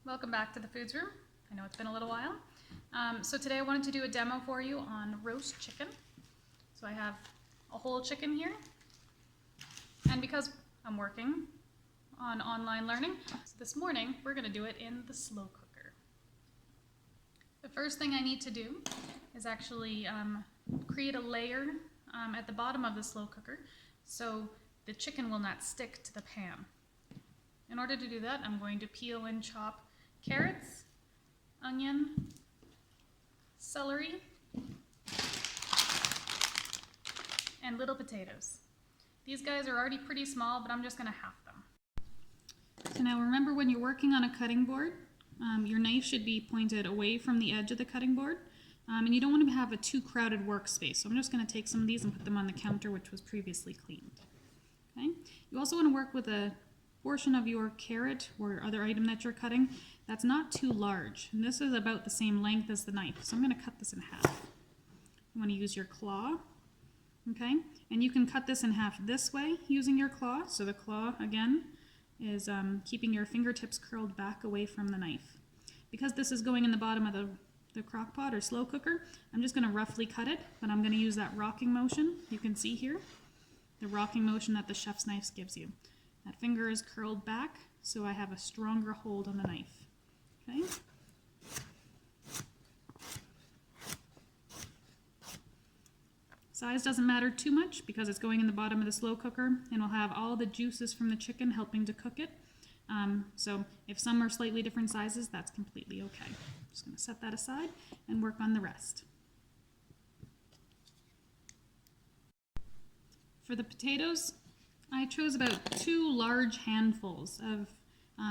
Welcome back to the Foods Room. I know it's been a little while. So today I wanted to do a demo for you on roast chicken. So I have a whole chicken here. And because I'm working on online learning, so this morning we're going to do it in the slow cooker. The first thing I need to do is actually create a layer at the bottom of the slow cooker so the chicken will not stick to the pan. In order to do that, I'm going to peel and chop carrots, onion, celery, and little potatoes. These guys are already pretty small, but I'm just going to half them. So now remember, when you're working on a cutting board, your knife should be pointed away from the edge of the cutting board, and you don't want to have a too crowded workspace. So I'm just going to take some of these and put them on the counter, which was previously cleaned. Okay? You also want to work with a portion of your carrot or other item that you're cutting that's not too large. And this is about the same length as the knife. So I'm going to cut this in half. You want to use your claw. Okay? And you can cut this in half this way using your claw. So the claw, again, is keeping your fingertips curled back away from the knife. Because this is going in the bottom of the crock pot or slow cooker, I'm just going to roughly cut it, but I'm going to use that rocking motion. You can see here the rocking motion that the chef's knife gives you. That finger is curled back, so I have a stronger hold on the knife. Okay? Size doesn't matter too much because it's going in the bottom of the slow cooker, and we'll have all the juices from the chicken helping to cook it. So if some are slightly different sizes, that's completely okay. Just going to set that aside and work on the rest. For the potatoes, I chose about 2 large handfuls of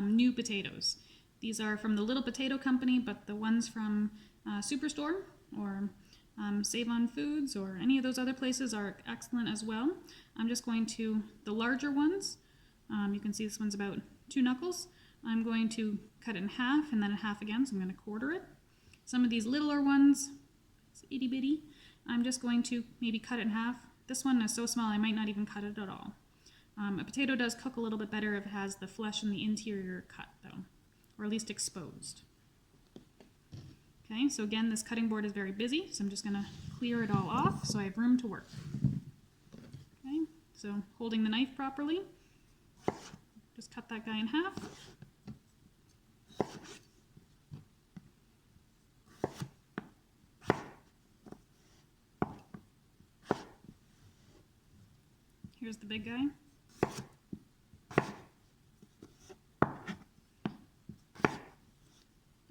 new potatoes. These are from the Little Potato Company, but the ones from Superstore or Save on Foods or any of those other places are excellent as well. I'm just going to, the larger ones, you can see this one's about 2 knuckles. I'm going to cut it in half and then in half again, so I'm going to quarter it. Some of these littler ones, it's itty bitty, I'm just going to maybe cut it in half. This one is so small I might not even cut it at all. A potato does cook a little bit better if it has the flesh and the interior cut, though, or at least exposed. Okay, so again, this cutting board is very busy, so I'm just going to clear it all off so I have room to work. Okay, so holding the knife properly, just cut that guy in half. Here's the big guy.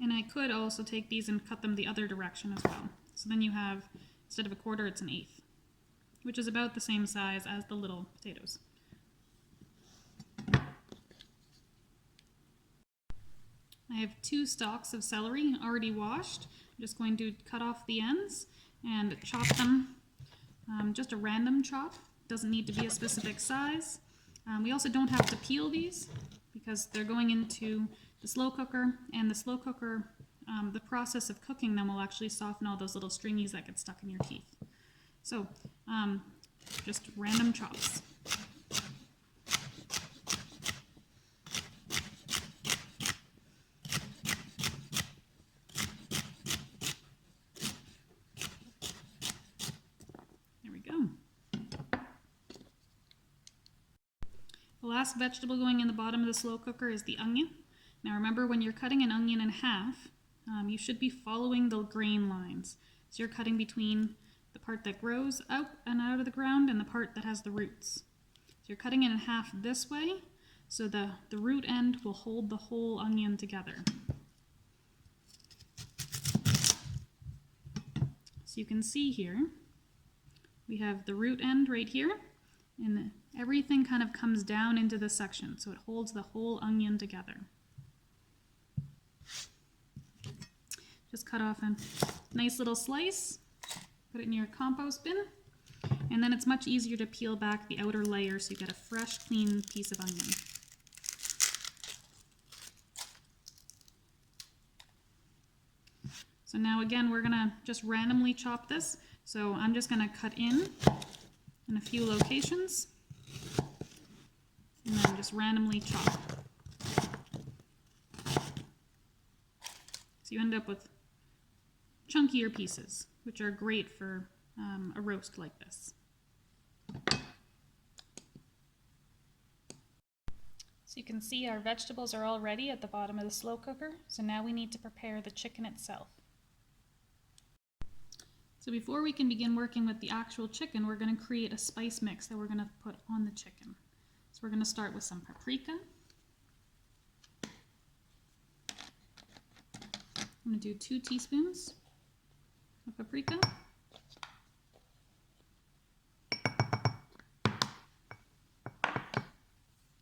And I could also take these and cut them the other direction as well. So then you have, instead of a quarter, it's an eighth, which is about the same size as the little potatoes. I have 2 stalks of celery already washed. I'm just going to cut off the ends and chop them, just a random chop. Doesn't need to be a specific size. We also don't have to peel these because they're going into the slow cooker, and the slow cooker, the process of cooking them will actually soften all those little stringies that get stuck in your teeth. So just random chops. There we go. The last vegetable going in the bottom of the slow cooker is the onion. Now remember, when you're cutting an onion in half, you should be following the grain lines. So you're cutting between the part that grows out and out of the ground and the part that has the roots. So you're cutting it in half this way, so the root end will hold the whole onion together. So you can see here, we have the root end right here, and everything kind of comes down into this section, so it holds the whole onion together. Just cut off a nice little slice, put it in your compost bin, and then it's much easier to peel back the outer layer so you get a fresh, clean piece of onion. So now again, we're gonna just randomly chop this. So I'm just gonna cut in a few locations and then just randomly chop. So you end up with chunkier pieces, which are great for a roast like this. So you can see our vegetables are all ready at the bottom of the slow cooker. So now we need to prepare the chicken itself. So before we can begin working with the actual chicken, we're going to create a spice mix that we're going to put on the chicken. So we're going to start with some paprika. I'm going to do 2 teaspoons of paprika.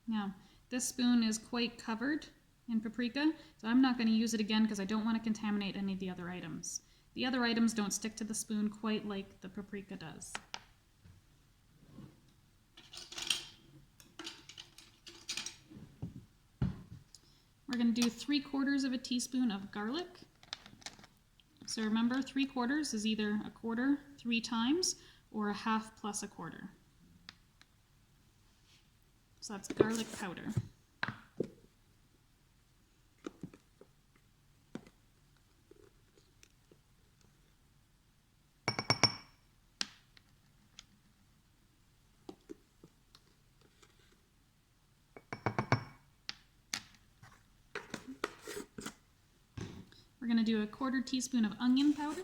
Now, this spoon is quite covered in paprika, so I'm not going to use it again because I don't want to contaminate any of the other items. The other items don't stick to the spoon quite like the paprika does. We're going to do 3/4 of a teaspoon of garlic. So remember, 3/4 is either a quarter 3 times or a half plus a quarter. So that's garlic powder. We're going to do a 1/4 teaspoon of onion powder.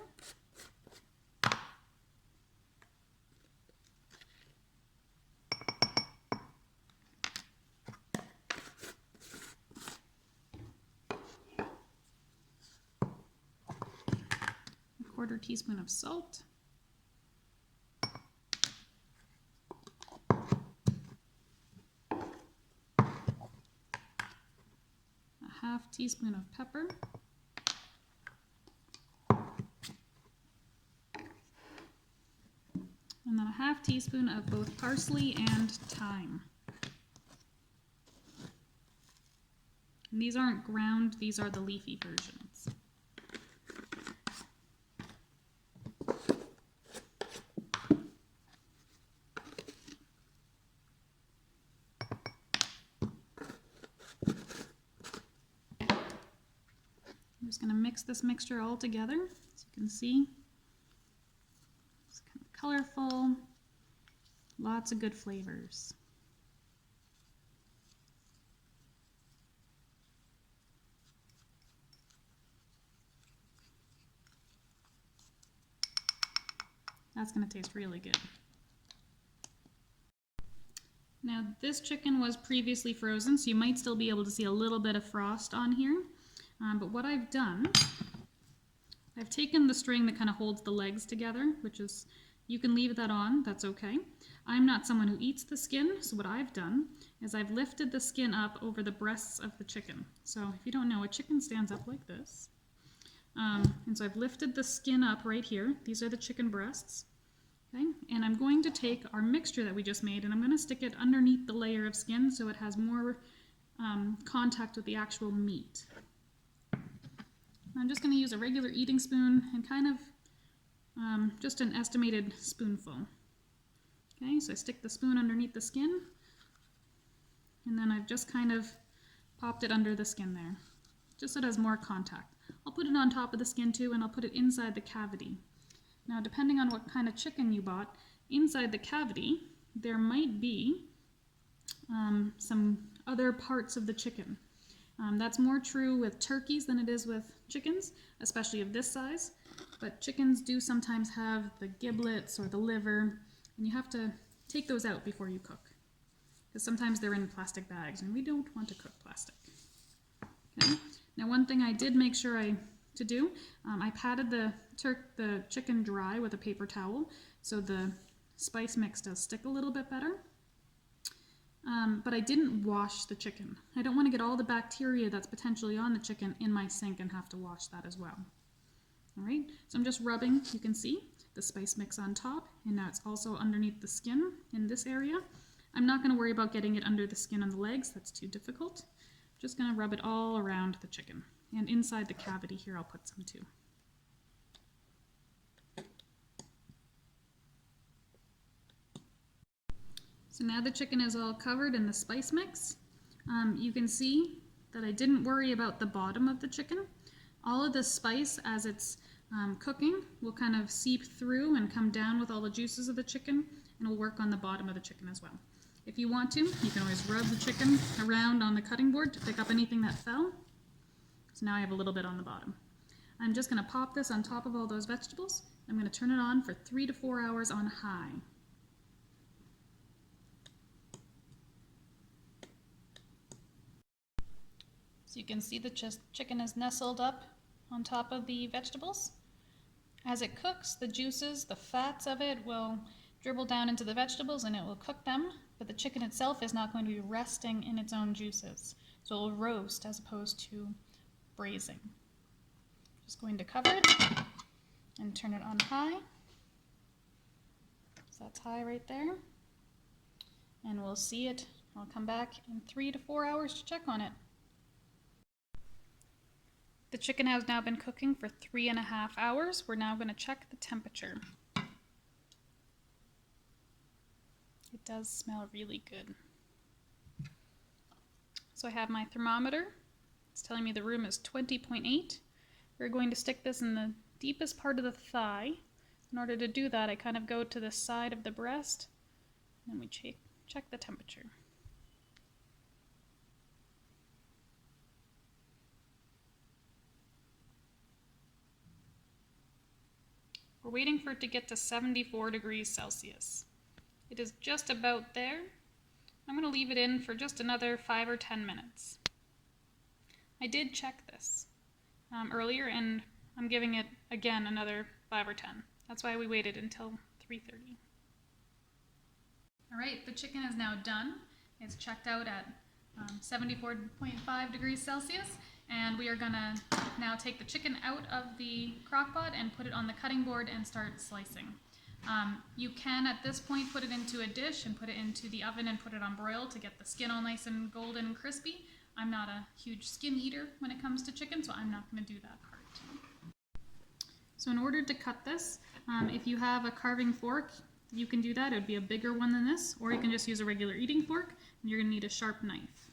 A 1/4 teaspoon of salt. A 1/2 teaspoon of pepper. And then a 1/2 teaspoon of both parsley and thyme. And these aren't ground, these are the leafy versions. I'm just going to mix this mixture all together, as you can see. It's kind of colorful, lots of good flavors. That's going to taste really good. Now this chicken was previously frozen, so you might still be able to see a little bit of frost on here. But what I've done, I've taken the string that kind of holds the legs together, which is, you can leave that on, that's okay. I'm not someone who eats the skin, so what I've done is I've lifted the skin up over the breasts of the chicken. So if you don't know, a chicken stands up like this. And so I've lifted the skin up right here. These are the chicken breasts. Okay? And I'm going to take our mixture that we just made and I'm going to stick it underneath the layer of skin so it has more contact with the actual meat. I'm just going to use a regular eating spoon and kind of just an estimated spoonful. Okay, so I stick the spoon underneath the skin and then I've just kind of popped it under the skin there, just so it has more contact. I'll put it on top of the skin too, and I'll put it inside the cavity. Now, depending on what kind of chicken you bought, inside the cavity there might be some other parts of the chicken. That's more true with turkeys than it is with chickens, especially of this size. But chickens do sometimes have the giblets or the liver, and you have to take those out before you cook. Because sometimes they're in plastic bags, and we don't want to cook plastic. Okay. Now, one thing I did make sure to do, I patted the chicken dry with a paper towel, so the spice mix does stick a little bit better. But I didn't wash the chicken. I don't want to get all the bacteria that's potentially on the chicken in my sink and have to wash that as well. All right, so I'm just rubbing, you can see, the spice mix on top, and now it's also underneath the skin in this area. I'm not going to worry about getting it under the skin on the legs, that's too difficult. I'm just going to rub it all around the chicken. And inside the cavity here, I'll put some too. So now the chicken is all covered in the spice mix. You can see that I didn't worry about the bottom of the chicken. All of the spice as it's cooking will kind of seep through and come down with all the juices of the chicken, and will work on the bottom of the chicken as well. If you want to, you can always rub the chicken around on the cutting board to pick up anything that fell. So now I have a little bit on the bottom. I'm just going to pop this on top of all those vegetables. I'm going to turn it on for 3 to 4 hours on high. So you can see the chicken is nestled up on top of the vegetables. As it cooks, the juices, the fats of it will dribble down into the vegetables and it will cook them, but the chicken itself is not going to be resting in its own juices. So it will roast as opposed to braising. Just going to cover it and turn it on high. So that's high right there. And we'll see it. I'll come back in 3 to 4 hours to check on it. The chicken has now been cooking for 3.5 hours. We're now going to check the temperature. It does smell really good. So I have my thermometer. It's telling me the room is 20.8. We're going to stick this in the deepest part of the thigh. In order to do that, I kind of go to the side of the breast, and then we check the temperature. We're waiting for it to get to 74 degrees Celsius. It is just about there. I'm going to leave it in for just another 5 or 10 minutes. I did check this earlier, and I'm giving it again another 5 or 10. That's why we waited until 3:30. All right, the chicken is now done. It's checked out at 74.5 degrees Celsius, and we are gonna now take the chicken out of the crock pot and put it on the cutting board and start slicing. You can at this point put it into a dish and put it into the oven and put it on broil to get the skin all nice and golden and crispy. I'm not a huge skin eater when it comes to chicken, so I'm not gonna do that part. So in order to cut this, if you have a carving fork, you can do that. It would be a bigger one than this, or you can just use a regular eating fork, and you're going to need a sharp knife.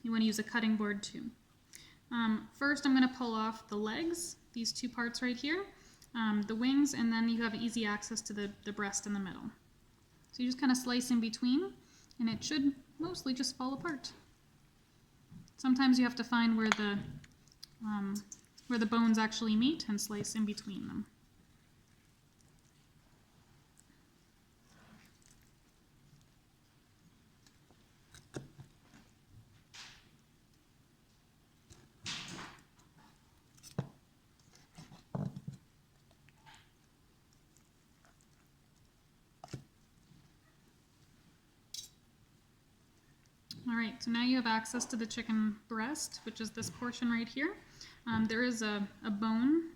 You want to use a cutting board too. First, I'm going to pull off the legs, these two parts right here, the wings, and then you have easy access to the breast in the middle. So you just kind of slice in between, and it should mostly just fall apart. Sometimes you have to find where the bones actually meet and slice in between them. All right, so now you have access to the chicken breast, which is this portion right here. There is a bone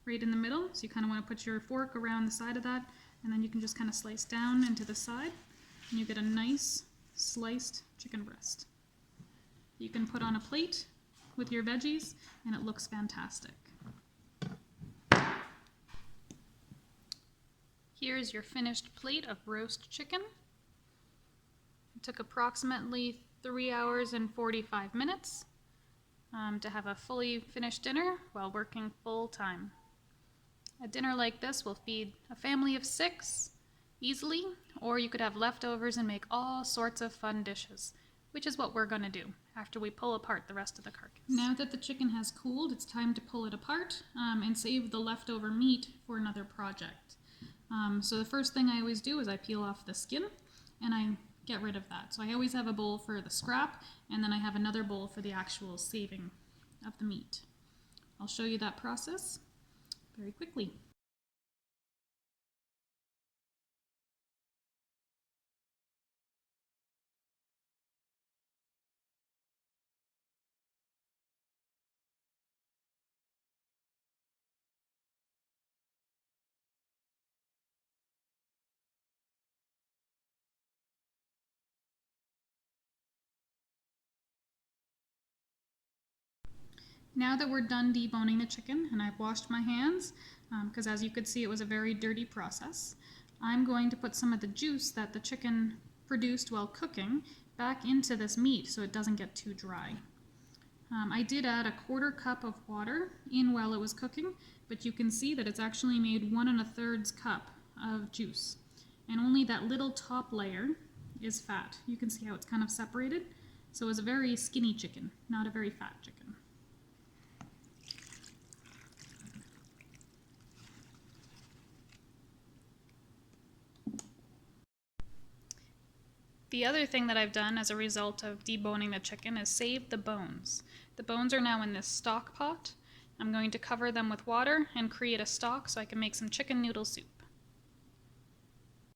right in the middle, so you kind of want to put your fork around the side of that, and then you can just kind of slice down into the side, and you get a nice sliced chicken breast. You can put on a plate with your veggies, and it looks fantastic. Here's your finished plate of roast chicken. It took approximately 3 hours and 45 minutes to have a fully finished dinner while working full time. A dinner like this will feed a family of 6 easily, or you could have leftovers and make all sorts of fun dishes, which is what we're going to do after we pull apart the rest of the carcass. Now that the chicken has cooled, it's time to pull it apart and save the leftover meat for another project. So the first thing I always do is I peel off the skin and I get rid of that. So I always have a bowl for the scrap, and then I have another bowl for the actual saving of the meat. I'll show you that process very quickly. Now that we're done deboning the chicken, and I've washed my hands, because as you could see it was a very dirty process, I'm going to put some of the juice that the chicken produced while cooking back into this meat so it doesn't get too dry. I did add a 1/4 cup of water in while it was cooking, but you can see that it's actually made 1 1/3 cup of juice. And only that little top layer is fat. You can see how it's kind of separated. So it's a very skinny chicken, not a very fat chicken. The other thing that I've done as a result of deboning the chicken is save the bones. The bones are now in this stock pot. I'm going to cover them with water and create a stock so I can make some chicken noodle soup.